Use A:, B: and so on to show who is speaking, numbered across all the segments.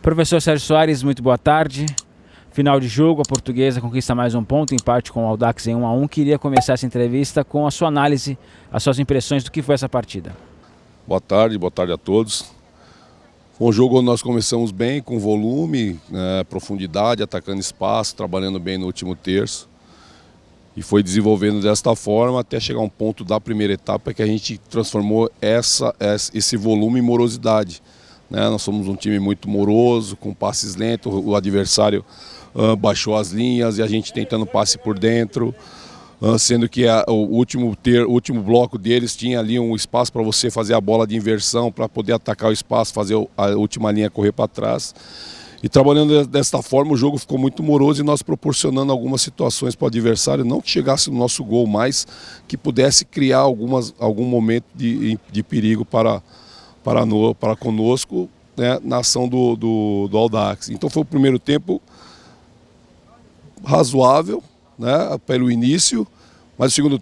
A: Professor Sérgio Soares, muito boa tarde. Final de jogo, a Portuguesa conquista mais um ponto, empate com o Audax em 1-1. Queria começar essa entrevista com a sua análise, as suas impressões do que foi essa partida.
B: Boa tarde a todos. Foi um jogo onde nós começamos bem, com volume, profundidade, atacando espaço, trabalhando bem no último terço. E foi desenvolvendo desta forma até chegar a um ponto da primeira etapa que a gente transformou esse volume em morosidade. Nós somos um time muito moroso, com passes lentos, o adversário baixou as linhas e a gente tentando passe por dentro, sendo que o último bloco deles tinha ali um espaço para você fazer a bola de inversão, para poder atacar o espaço, fazer a última linha correr para trás. E trabalhando desta forma, o jogo ficou muito moroso e nós proporcionando algumas situações para o adversário, não que chegasse no nosso gol, mas que pudesse criar algum momento de perigo para conosco, né, na ação do Audax. Então foi o primeiro tempo razoável, né, pelo início, mas o segundo,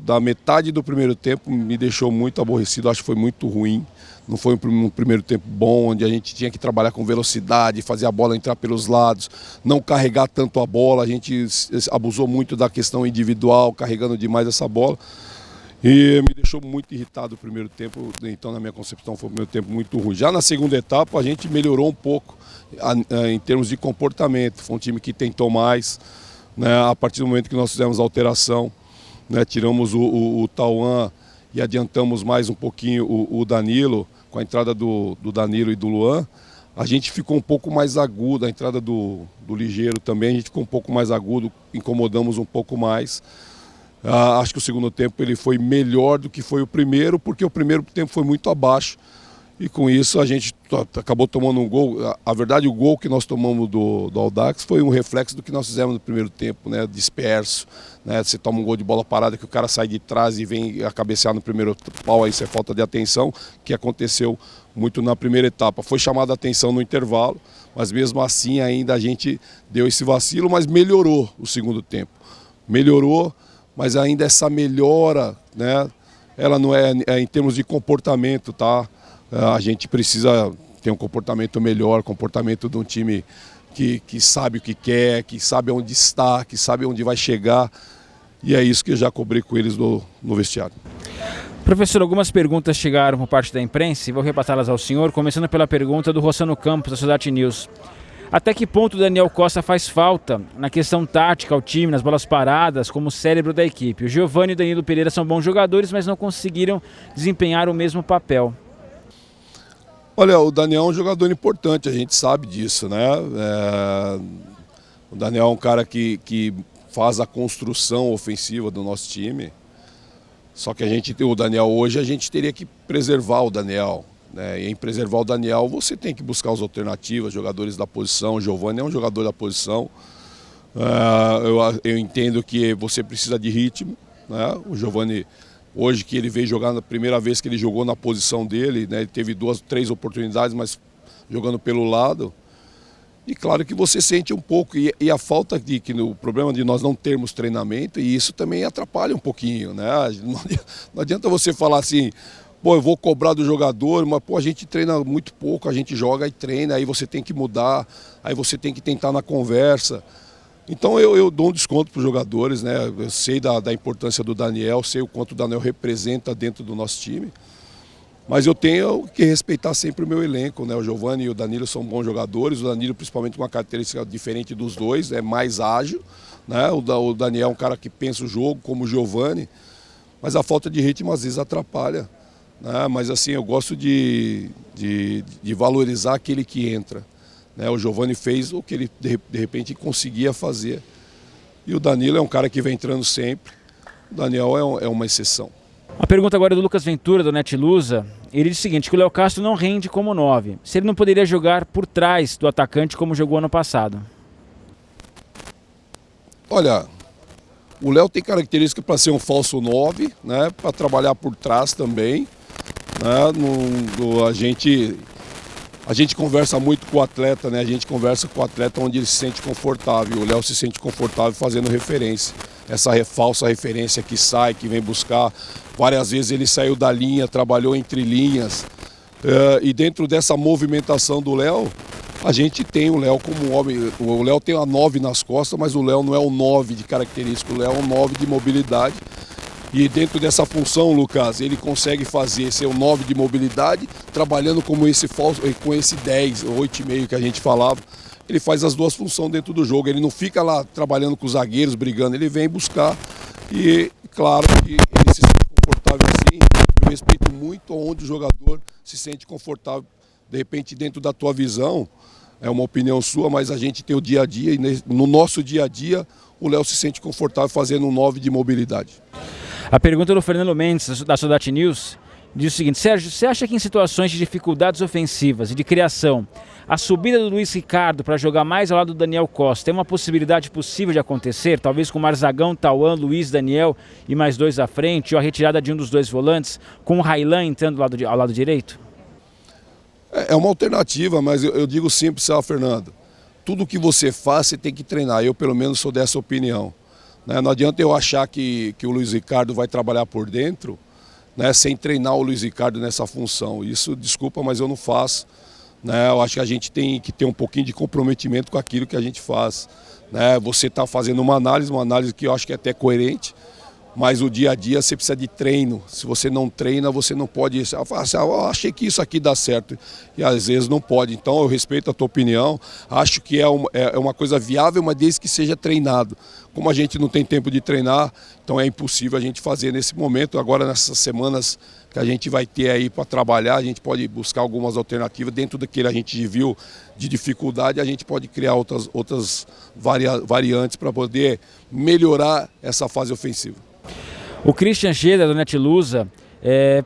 B: da metade do primeiro tempo me deixou muito aborrecido, acho que foi muito ruim. Não foi um primeiro tempo bom, onde a gente tinha que trabalhar com velocidade, fazer a bola entrar pelos lados, não carregar tanto a bola, a gente abusou muito da questão individual, carregando demais essa bola. E me deixou muito irritado o primeiro tempo, então na minha concepção foi um primeiro tempo muito ruim. Já na segunda etapa a gente melhorou um pouco em termos de comportamento, foi um time que tentou mais, né, a partir do momento que nós fizemos a alteração, né, tiramos o Tauan e adiantamos mais um pouquinho o Danilo, com a entrada do Danilo e do Luan, a gente ficou um pouco mais agudo, a entrada do Ligeiro também, a gente ficou um pouco mais agudo, incomodamos um pouco mais. Acho que o segundo tempo ele foi melhor do que foi o primeiro, porque o primeiro tempo foi muito abaixo. E com isso a gente acabou tomando um gol. A verdade, o gol que nós tomamos do Audax foi um reflexo do que nós fizemos no primeiro tempo, né? Disperso. Né? Você toma um gol de bola parada que o cara sai de trás e vem a cabecear no primeiro pau, aí isso é falta de atenção, que aconteceu muito na primeira etapa. Foi chamada a atenção no intervalo, mas mesmo assim ainda a gente deu esse vacilo, mas melhorou o segundo tempo. Melhorou, mas ainda essa melhora, né? Ela não é em termos de comportamento, tá? A gente precisa ter um comportamento melhor, comportamento de um time que sabe o que quer, que sabe onde está, que sabe onde vai chegar. E é isso que eu já cobri com eles no vestiário.
A: Professor, algumas perguntas chegaram por parte da imprensa e vou repassá-las ao senhor, começando pela pergunta do Rossano Campos, da Sociedade News. Até que ponto o Daniel Costa faz falta na questão tática ao time, nas bolas paradas, como cérebro da equipe? O Giovani e o Danilo Pereira são bons jogadores, mas não conseguiram desempenhar o mesmo papel.
B: Olha, o Daniel é um jogador importante, a gente sabe disso, né? O Daniel é um cara que faz a construção ofensiva do nosso time. Só que o Daniel hoje, a gente teria que preservar o Daniel. Né? E em preservar o Daniel, você tem que buscar as alternativas, jogadores da posição. O Giovani é um jogador da posição. Eu entendo que você precisa de ritmo. Né? O Giovani, hoje que ele veio jogar, na primeira vez que ele jogou na posição dele, né? Ele teve 2, 3 oportunidades, mas jogando pelo lado. E claro que você sente um pouco, e a falta o problema de nós não termos treinamento, e isso também atrapalha um pouquinho, né? Não adianta você falar assim, pô, eu vou cobrar do jogador, mas pô, a gente treina muito pouco, a gente joga e treina, aí você tem que mudar, aí você tem que tentar na conversa. Então eu dou um desconto para os jogadores, né? Eu sei da importância do Daniel, sei o quanto o Daniel representa dentro do nosso time. Mas eu tenho que respeitar sempre o meu elenco, né? O Giovani e o Danilo são bons jogadores, o Danilo principalmente com uma característica diferente dos dois, é mais ágil, né? O Daniel é um cara que pensa o jogo, como o Giovani, mas a falta de ritmo às vezes atrapalha. Né? Mas assim, eu gosto de valorizar aquele que entra. Né? O Giovani fez o que ele de repente conseguia fazer. E o Danilo é um cara que vem entrando sempre, o Daniel é uma exceção.
A: A pergunta agora é do Lucas Ventura, do Netlusa. Ele diz o seguinte, que o Léo Castro não rende como 9. Se ele não poderia jogar por trás do atacante como jogou ano passado?
B: Olha, o Léo tem característica para ser um falso 9, né? Para trabalhar por trás também. Né? A gente conversa muito com o atleta, né? A gente conversa com o atleta onde ele se sente confortável. O Léo se sente confortável fazendo referência. Essa falsa referência que sai, que vem buscar. Várias vezes ele saiu da linha, trabalhou entre linhas. E dentro dessa movimentação do Léo, A gente tem o Léo como homem, o Léo tem a 9 nas costas, mas o Léo não é o 9 de característica, o Léo é o 9 de mobilidade. E dentro dessa função, Lucas, ele consegue fazer ser o 9 de mobilidade, trabalhando como esse falso, com esse 10, 8,5 que a gente falava. Ele faz as duas funções dentro do jogo, ele não fica lá trabalhando com os zagueiros, brigando, ele vem buscar e claro que ele se sente confortável assim. Eu respeito muito onde o jogador se sente confortável, de repente dentro da tua visão, é uma opinião sua, mas a gente tem o dia a dia e no nosso dia a dia o Léo se sente confortável fazendo um 9 de mobilidade.
A: A pergunta do Fernando Mendes, da Soldati News, diz o seguinte: Sérgio, você acha que em situações de dificuldades ofensivas e de criação, a subida do Luiz Ricardo para jogar mais ao lado do Daniel Costa é uma possibilidade possível de acontecer? Talvez com Marzagão, Tauan, Luiz, Daniel e mais dois à frente, ou a retirada de um dos dois volantes, com o Raylan entrando ao lado direito?
B: É uma alternativa, mas eu digo simples, Fernando. Tudo que você faz, você tem que treinar. Eu, pelo menos, sou dessa opinião. Não adianta eu achar que o Luiz Ricardo vai trabalhar por dentro, né, sem treinar o Luiz Ricardo nessa função. Isso, desculpa, mas eu não faço. Né? Eu acho que a gente tem que ter um pouquinho de comprometimento com aquilo que a gente faz. Né? Você está fazendo uma análise que eu acho que é até coerente, mas o dia a dia você precisa de treino. Se você não treina, você não pode... Eu achei que isso aqui dá certo. E às vezes não pode. Então eu respeito a tua opinião. Acho que é uma coisa viável, mas desde que seja treinado. Como a gente não tem tempo de treinar, então é impossível a gente fazer nesse momento. Agora, nessas semanas que a gente vai ter aí para trabalhar, a gente pode buscar algumas alternativas. Dentro daquele a gente viu de dificuldade, a gente pode criar outras variantes para poder melhorar essa fase ofensiva.
A: O Christian Geda, do Netlusa,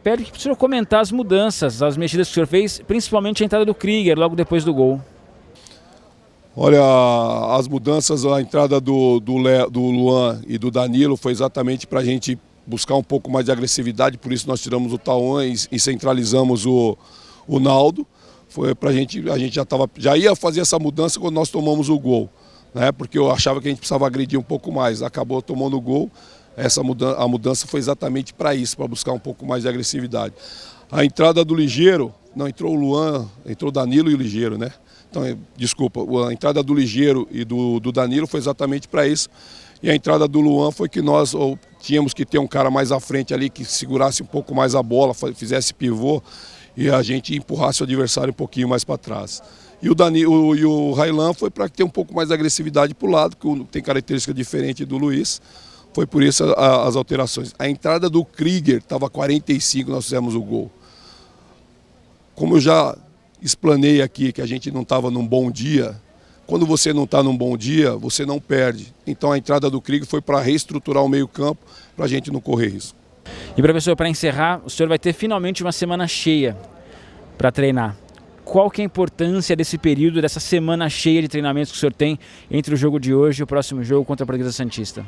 A: pede que o senhor comentar as mudanças, as mexidas que o senhor fez, principalmente a entrada do Krieger logo depois do gol.
B: Olha, as mudanças, a entrada do Luan e do Danilo foi exatamente para a gente buscar um pouco mais de agressividade, por isso nós tiramos o Tauan e centralizamos o Naldo. Foi pra gente, a gente já ia fazer essa mudança quando nós tomamos o gol, né? Porque eu achava que a gente precisava agredir um pouco mais, acabou tomando o gol. A mudança foi exatamente para isso, para buscar um pouco mais de agressividade. A entrada do Ligeiro, não entrou o Luan, entrou o Danilo e o Ligeiro, né? Então, desculpa, a entrada do Ligeiro e do Danilo foi exatamente para isso. E a entrada do Luan foi que nós tínhamos que ter um cara mais à frente ali, que segurasse um pouco mais a bola, fizesse pivô e a gente empurrasse o adversário um pouquinho mais para trás. E o Raylan foi para ter um pouco mais de agressividade para o lado, que tem característica diferente do Luiz. Foi por isso as alterações. A entrada do Krieger estava 45, nós fizemos o gol. Como eu já explanei aqui que a gente não estava num bom dia, quando você não está num bom dia, você não perde. Então a entrada do Krieger foi para reestruturar o meio-campo, para a gente não correr risco.
A: E professor, para encerrar, o senhor vai ter finalmente uma semana cheia para treinar. Qual que é a importância desse período, dessa semana cheia de treinamentos que o senhor tem entre o jogo de hoje e o próximo jogo contra a Portuguesa Santista?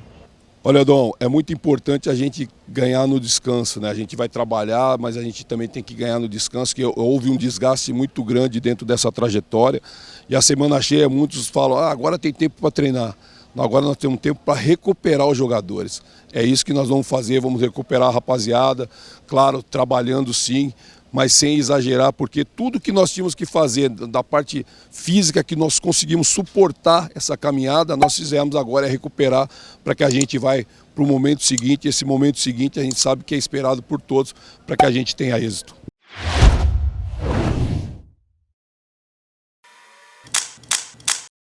B: Olha, Dom, é muito importante a gente ganhar no descanso, né? A gente vai trabalhar, mas a gente também tem que ganhar no descanso, que houve um desgaste muito grande dentro dessa trajetória. E a semana cheia, muitos falam, agora tem tempo para treinar. Agora nós temos tempo para recuperar os jogadores. É isso que nós vamos fazer, vamos recuperar a rapaziada, claro, trabalhando sim, mas sem exagerar, porque tudo que nós tínhamos que fazer da parte física, que nós conseguimos suportar essa caminhada, nós fizemos agora é recuperar para que a gente vai para o momento seguinte. Esse momento seguinte a gente sabe que é esperado por todos para que a gente tenha êxito.